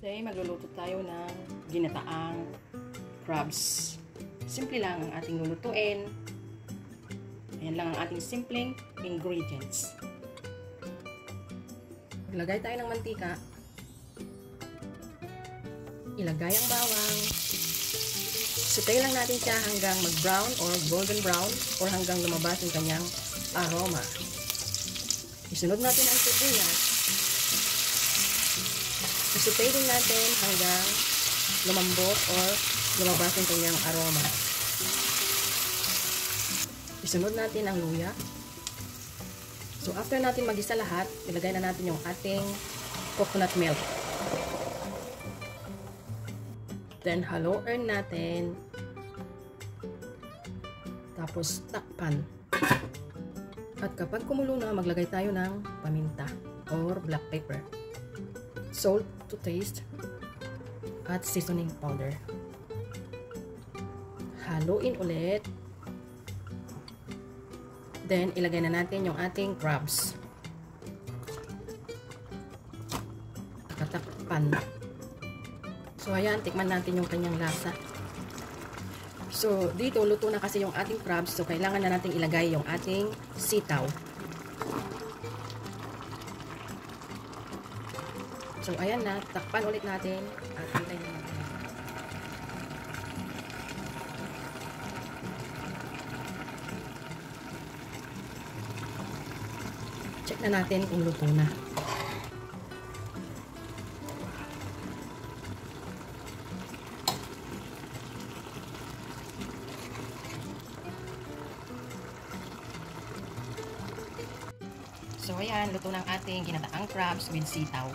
Today, magluluto tayo ng ginataang crabs. Simple lang ang ating lulutuin. Ayan lang ang ating simpleng ingredients. Ilagay tayo ng mantika. Ilagay ang bawang. Sutay lang natin siya hanggang mag-brown or golden brown or hanggang lumabas yung kanyang aroma. Isunod natin ang sibuyas. Isutay din natin hanggang lumambot or lumabas yung kanyang aroma. Isunod natin ang luya. So, after natin magisa lahat, ilagay na natin yung ating coconut milk. Then, haluin natin. Tapos, takpan. At kapag kumulo na, maglagay tayo ng paminta or black pepper. Salt to taste. At seasoning powder. Haluin ulit. Then, ilagay na natin yung ating crabs. Nakatakpan. So, ayan, tikman natin yung kanyang lasa. So, dito, luto na kasi yung ating crabs. So, kailangan na natin ilagay yung ating sitaw. So, ayan na. Takpan ulit natin. At hintay na natin. Check na natin kung luto na. So, ayan, luto ng ating ginataang crabs with sitaw.